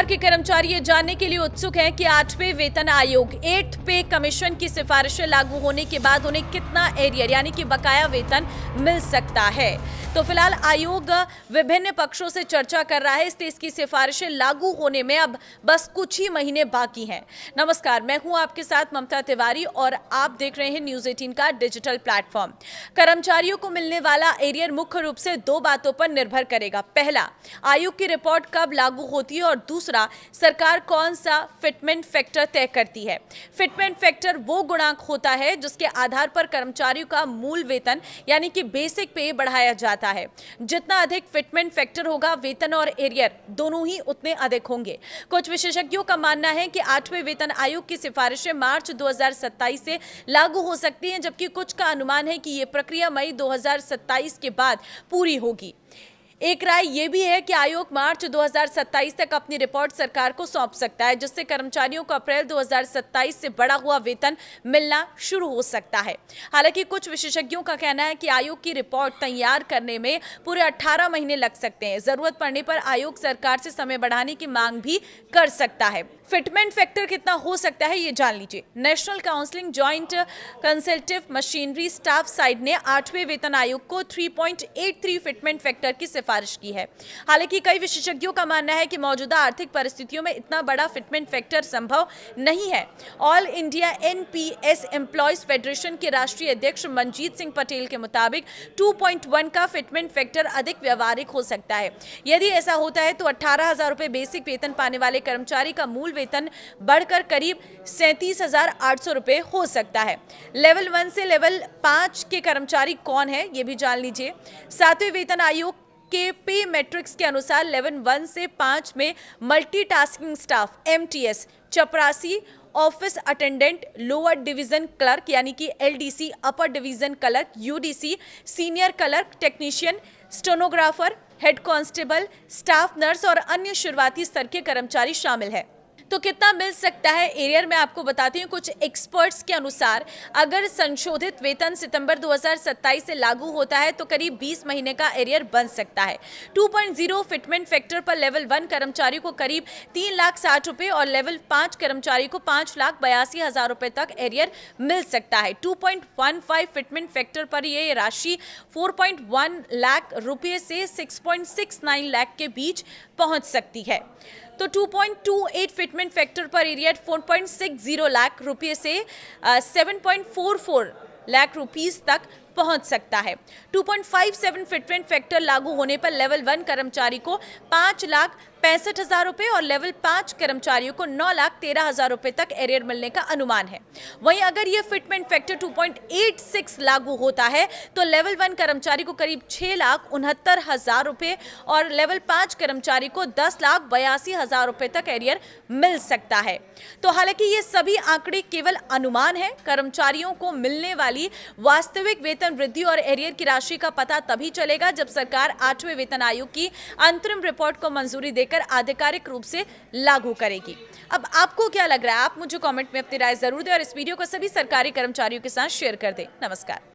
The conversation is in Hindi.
सरकार के कर्मचारी ये जानने के लिए उत्सुक हैं कि 8वें वेतन आयोग 8th पे कमीशन की सिफारिशें लागू होने के बाद उन्हें कितना एरियर यानी कि बकाया वेतन मिल सकता है। तो फिलहाल आयोग विभिन्न पक्षों से चर्चा कर रहा है, इसलिए इसकी सिफारिशें लागू होने में अब बस कुछ ही महीने बाकी हैं। नमस्कार, मैं हूं आपके साथ ममता तिवारी और आप देख रहे हैं न्यूज 18 का डिजिटल प्लेटफॉर्म। कर्मचारियों को मिलने वाला एरियर मुख्य रूप से दो बातों पर निर्भर करेगा। पहला, आयोग की रिपोर्ट कब लागू होती है और दूसरा, सरकार कौन सा फिटमेंट फैक्टर तय करती है। फिटमेंट फैक्टर वो गुणांक होता है जिसके आधार पर कर्मचारियों का मूल वेतन यानी कि बेसिक पे बढ़ाया जाता है। जितना अधिक फिटमेंट फैक्टर होगा, वेतन और एरियर दोनों ही उतने अधिक होंगे। कुछ विशेषज्ञों का मानना है कि 8वें वेतन आयोग की सिफारिशें मार्च 2027 से लागू हो सकती हैं, जबकि कुछ का अनुमान है कि यह प्रक्रिया मई 2027 के बाद पूरी होगी। एक राय यह भी है कि आयोग मार्च 2027 तक अपनी रिपोर्ट सरकार को सौंप सकता है, जिससे कर्मचारियों को अप्रैल 2027 से बढ़ा हुआ वेतन मिलना शुरू हो सकता है। हालांकि कुछ विशेषज्ञों का कहना है कि आयोग की रिपोर्ट तैयार करने में पूरे 18 महीने लग सकते हैं। जरूरत पड़ने पर आयोग सरकार से समय बढ़ाने की मांग भी कर सकता है। फिटमेंट फैक्टर कितना हो सकता है, ये जान लीजिए। National counselling joint consultative machinery staff side ने 8वें वेतन आयोग को 3.83 फिटमेंट फैक्टर की सिफारिश की है। हालांकि कई विशेषज्ञों का मानना है कि मौजूदा आर्थिक परिस्थितियों में इतना बड़ा फिटमेंट फैक्टर संभव नहीं है। All India NPS employees federation के राष्ट्रीय अध्यक्ष मनजीत सिंह पटेल के मुताबिक 2.1 का फिटमेंट फैक्टर अधिक व्यवहारिक हो सकता है। यदि ऐसा होता है तो 18,000 रुपए बेसिक वेतन पाने वाले कर्मचारी का मूल वेतन बढ़कर करीब 37,800 रुपए हो सकता है। लेवल 1 से लेवल 5 के कर्मचारी कौन है, ये भी जान लीजिए। 7वें वेतन आयोग के पे मैट्रिक्स के अनुसार लेवल 1 से 5 में मल्टीटास्किंग स्टाफ एमटीएस, चपरासी, office attendant, lower division clerk यानी कि LDC, upper division clerk UDC, senior clerk, technician, stenographer, head constable, staff nurse और अन्य शुरुआती स्तर के कर्मचारी शामिल है। तो कितना मिल सकता है एरियर में आपको बताती हूँ। कुछ एक्सपर्ट्स के अनुसार अगर संशोधित वेतन सितंबर 2027 से लागू होता है तो करीब 20 महीने का एरियर बन सकता है। 2.0 फिटमेंट फैक्टर पर लेवल 1 कर्मचारी को करीब 3,60,000 रुपए और लेवल 5 कर्मचारी को 5,82,000 रुपए तक एरियर मिल सकता है। 2.15 फिटमेंट फैक्टर पर यह राशि 4.1 लाख रुपये से 6.69 लाख के बीच पहुंच सकती है। तो 2.28 फिटमेंट फैक्टर पर एरियर 4.60 लाख रुपये से 7.44 लाख रुपीस तक पहुंच सकता है। 2.57 फिटमेंट फैक्टर लागू होने पर लेवल 1 कर्मचारी को 5,65,000 रुपए और लेवल 5 कर्मचारियों को 9,13,000 रुपए तक एरियर मिलने का अनुमान है। वहीं अगर यह फिटमेंट फैक्टर 2.86 लागू होता है तो लेवल 1 कर्मचारी को करीब 6,69,000 रुपए और लेवल 5 कर्मचारी को 10,82,000 रुपए तक एरियर मिल सकता है। तो हालांकि ये सभी आंकड़े केवल अनुमान है। कर्मचारियों को मिलने वाली वास्तविक वेतन वृद्धि और एरियर की राशि का पता तभी चलेगा जब सरकार 8वें वेतन आयोग की अंतरिम रिपोर्ट को मंजूरी देकर आधिकारिक रूप से लागू करेगी। अब आपको क्या लग रहा है, आप मुझे कमेंट में अपनी राय जरूर दें और इस वीडियो को सभी सरकारी कर्मचारियों के साथ शेयर कर दें। नमस्कार।